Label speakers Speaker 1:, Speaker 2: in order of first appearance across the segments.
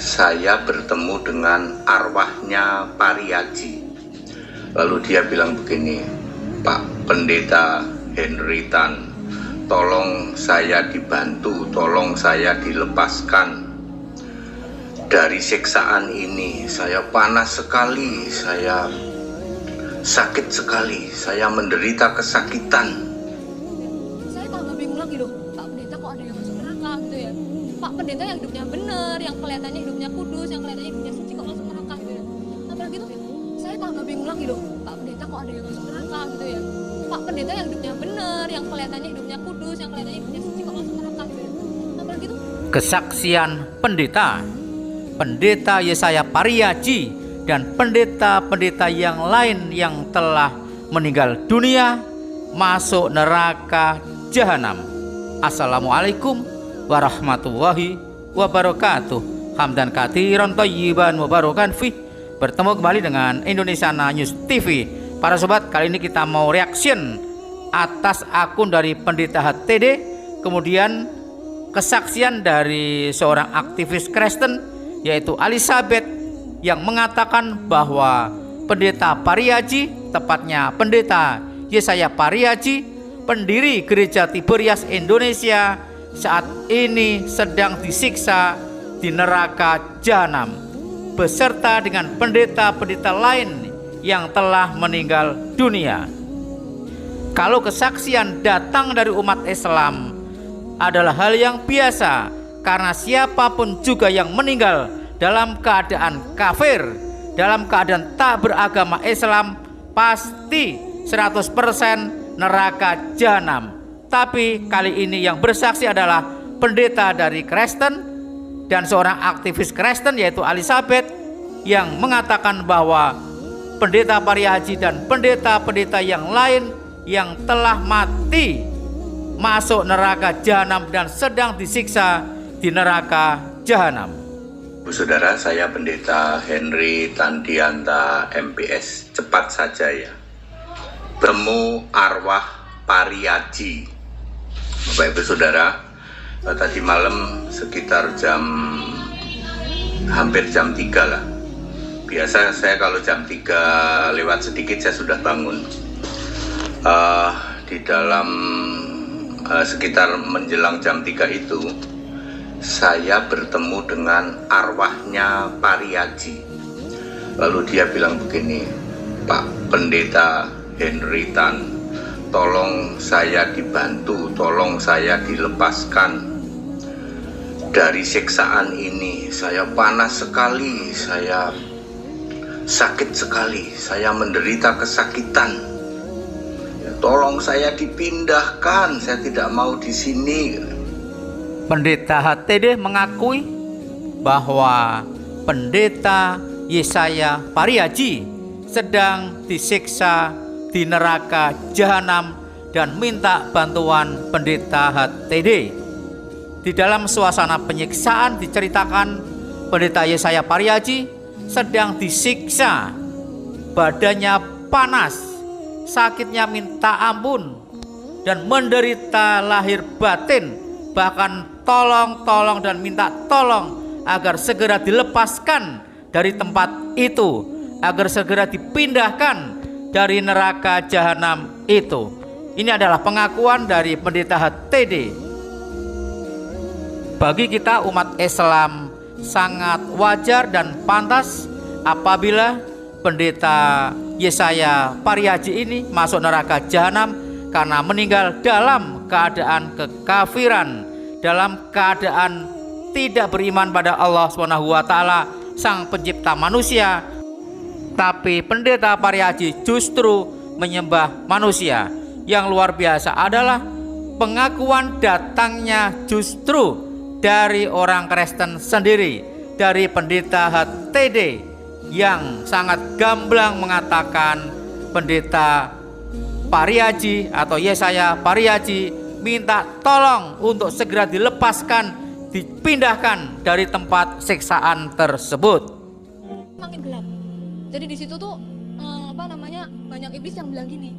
Speaker 1: saya bertemu dengan arwahnya Pariaji. Lalu dia bilang begini, "Pak Pendeta Henry Tan, tolong saya dibantu, tolong saya dilepaskan dari siksaan ini. Saya panas sekali, saya sakit sekali, saya menderita kesakitan."
Speaker 2: Saya tambah bingung lagi loh, Pak Pendeta kok ada yang masuk neraka gitu ya. Pak Pendeta yang hidupnya benar, yang kelihatannya hidupnya kudus, yang kelihatannya hidupnya suci kok masuk neraka gitu ya. Apalagi tuh saya tambah bingung lagi loh, Pak Pendeta kok ada yang masuk neraka gitu ya. Pak Pendeta yang hidupnya benar, yang kelihatannya hidupnya kudus, yang kelihatannya hidupnya suci kok masuk neraka gitu ya. Apalagi tuh
Speaker 3: Kesaksian pendeta Yesaya Pariaji dan pendeta-pendeta yang lain yang telah meninggal dunia masuk neraka jahanam. Assalamualaikum warahmatullahi wabarakatuh. Hamdan katsiran thayyiban mubarakan fih. Bertemu kembali dengan Indonesia News TV. Para sobat, kali ini kita mau reaction atas akun dari Pendeta HTD, kemudian kesaksian dari seorang aktivis Kristen yaitu Elizabeth yang mengatakan bahwa Pendeta Pariaji, tepatnya Pendeta Yesaya Pariaji, pendiri Gereja Tiberias Indonesia, saat ini sedang disiksa di neraka jahanam beserta dengan pendeta-pendeta lain yang telah meninggal dunia. Kalau kesaksian datang dari umat Islam adalah hal yang biasa, karena siapapun juga yang meninggal dalam keadaan kafir, dalam keadaan tak beragama Islam, pasti 100% neraka jahanam. Tapi kali ini yang bersaksi adalah pendeta dari Kristen dan seorang aktivis Kristen yaitu Elizabeth yang mengatakan bahwa Pendeta Pariaji dan pendeta-pendeta yang lain yang telah mati masuk neraka jahanam dan sedang disiksa di neraka jahanam.
Speaker 1: Saudara, saya Pendeta Henry Tandianta MPS. Cepat saja ya, bertemu arwah Pariaji. Bapak Ibu Saudara, tadi malam sekitar hampir jam 3 lah. Biasa saya kalau jam 3 lewat sedikit saya sudah bangun. Di dalam sekitar menjelang jam 3 itu saya bertemu dengan arwahnya Pariaji. Lalu dia bilang begini, "Pak Pendeta Henry Tan, tolong saya dibantu, tolong saya dilepaskan dari siksaan ini. Saya panas sekali, saya sakit sekali, saya menderita kesakitan. Tolong saya dipindahkan, saya tidak mau di sini."
Speaker 3: Pendeta HTD mengakui bahwa Pendeta Yesaya Pariaji sedang disiksa di neraka jahanam dan minta bantuan Pendeta HTD. Di dalam suasana penyiksaan diceritakan Pendeta Yesaya Pariaji sedang disiksa, badannya panas, sakitnya minta ampun, dan menderita lahir batin, bahkan tolong dan minta tolong agar segera dilepaskan dari tempat itu, agar segera dipindahkan dari neraka jahanam itu. Ini adalah pengakuan dari Pendeta HTD. Bagi kita umat Islam sangat wajar dan pantas apabila Pendeta Yesaya Pariaji ini masuk neraka jahanam karena meninggal dalam keadaan kekafiran, dalam keadaan tidak beriman pada Allah SWT, Sang Pencipta manusia. Tapi Pendeta Pariaji justru menyembah manusia. Yang luar biasa adalah pengakuan datangnya justru dari orang Kristen sendiri, dari Pendeta HTD yang sangat gamblang mengatakan Pendeta Pariaji atau Yesaya Pariaji minta tolong untuk segera dilepaskan, dipindahkan dari tempat siksaan tersebut.
Speaker 2: makin gelap. Jadi di situ tuh banyak iblis yang bilang gini,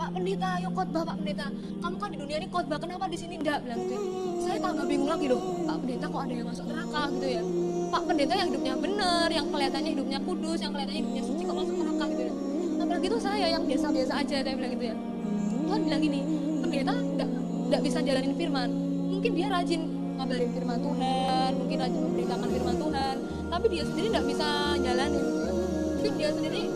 Speaker 2: Pak Pendeta, ayo khotbah Pak Pendeta, kamu kan di dunia ini khotbah, kenapa di sini enggak, bilang gitu ya. Saya tambah bingung lagi loh, Pak Pendeta kok ada yang masuk neraka gitu ya. Pak Pendeta yang hidupnya benar, yang kelihatannya hidupnya kudus, yang kelihatannya hidupnya suci kok masuk neraka gitu ya. Apalagi itu saya yang biasa-biasa aja, saya bilang gitu ya. Tuhan bilang gini, pendeta enggak bisa jalanin firman, mungkin dia rajin ngabarin firman Tuhan, mungkin rajin memberitakan firman Tuhan, tapi dia sendiri enggak bisa jalanin gitu ya. Mungkin dia sendiri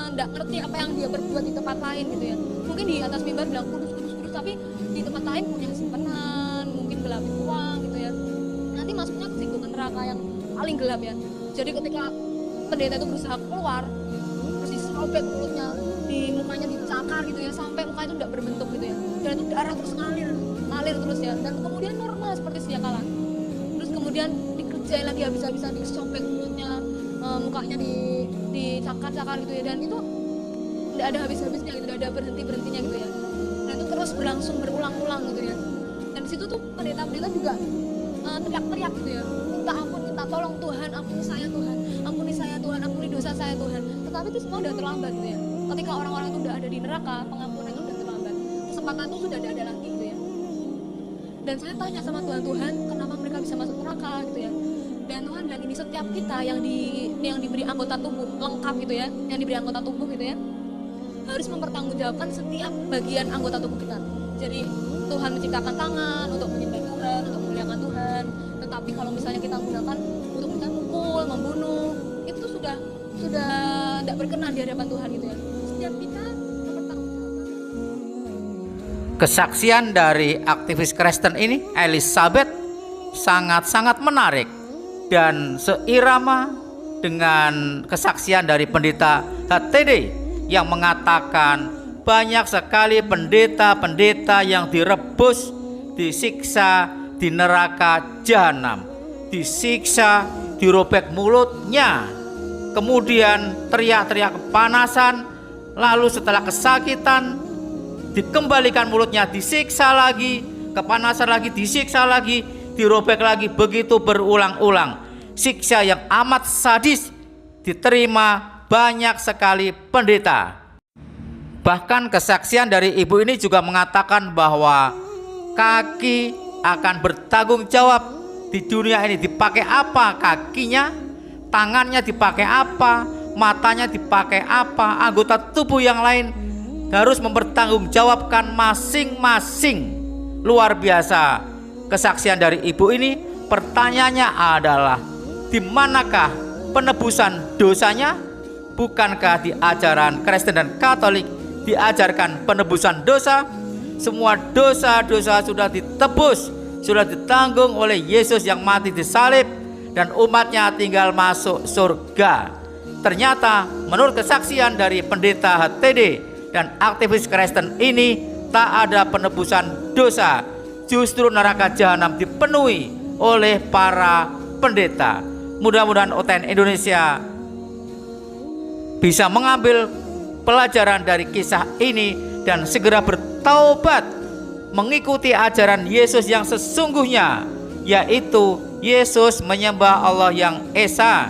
Speaker 2: nggak ngerti apa yang dia berbuat di tempat lain gitu ya. Mungkin di atas mimbar bilang kudus, tapi di tempat lain punya simpenan, mungkin gelapin uang gitu ya. Nanti masuknya ke situ, neraka yang paling gelap ya. Jadi ketika pendeta itu berusaha keluar, terus disobek mulutnya, di mukanya dicakar gitu ya, sampai muka itu nggak berbentuk gitu ya. Dan itu darah terus ngalir terus ya. Dan kemudian normal seperti sedia kala. Terus kemudian dikerjain lagi habis-habisan, disobek mulutnya, mukanya dicakar-cakar gitu ya, dan itu tidak ada habis-habisnya gitu, tidak ada berhenti-berhentinya gitu ya, dan itu terus berlangsung berulang-ulang gitu ya. Dan di situ tuh pendeta-pendeta juga teriak-teriak gitu ya, minta ampun, minta tolong Tuhan, ampuni saya Tuhan, ampuni saya Tuhan, ampuni dosa saya Tuhan. Tetapi itu semua udah terlambat gitu ya. Ketika orang-orang itu udah ada di neraka, pengampunan itu udah terlambat, kesempatan itu sudah tidak ada lagi gitu ya. Dan saya tanya sama Tuhan, kenapa mereka bisa masuk neraka gitu ya. Dan Tuhan bilang ini, setiap kita yang diberi anggota tubuh lengkap gitu ya, yang diberi anggota tubuh gitu ya, harus mempertanggungjawabkan setiap bagian anggota tubuh kita. Jadi Tuhan menciptakan tangan untuk menyembah Tuhan, untuk memuliakan Tuhan. Tetapi kalau misalnya kita gunakan untuk kita mukul, membunuh, itu sudah tidak berkenan di hadapan Tuhan gitu ya. Setiap kita mempertanggungjawabkan.
Speaker 3: Kesaksian dari aktivis Kristen ini, Elizabeth, sangat-sangat menarik dan seirama dengan kesaksian dari pendeta HTD yang mengatakan banyak sekali pendeta-pendeta yang direbus, disiksa di neraka jahanam, disiksa, dirobek mulutnya, kemudian teriak-teriak kepanasan, lalu setelah kesakitan dikembalikan mulutnya, disiksa lagi, kepanasan lagi, disiksa lagi, dirobek lagi, begitu berulang-ulang. Siksa yang amat sadis diterima banyak sekali pendeta. Bahkan kesaksian dari ibu ini juga mengatakan bahwa kaki akan bertanggung jawab di dunia ini. Dipakai apa kakinya, tangannya dipakai apa, matanya dipakai apa, anggota tubuh yang lain harus mempertanggungjawabkan masing-masing. Luar biasa kesaksian dari ibu ini. Pertanyaannya adalah, di manakah penebusan dosanya? Bukankah di ajaran Kristen dan Katolik diajarkan penebusan dosa? Semua dosa-dosa sudah ditebus, sudah ditanggung oleh Yesus yang mati di salib, dan umatnya tinggal masuk surga. Ternyata menurut kesaksian dari pendeta HTD dan aktivis Kristen ini, tak ada penebusan dosa. Justru neraka jahanam dipenuhi oleh para pendeta. Mudah-mudahan OTN Indonesia bisa mengambil pelajaran dari kisah ini dan segera bertaubat, mengikuti ajaran Yesus yang sesungguhnya, yaitu Yesus menyembah Allah yang Esa.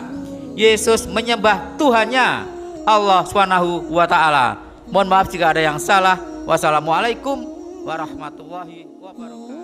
Speaker 3: Yesus menyembah Tuhannya, Allah Subhanahu wa Ta'ala. Mohon maaf jika ada yang salah. Wassalamualaikum warahmatullahi wabarakatuh.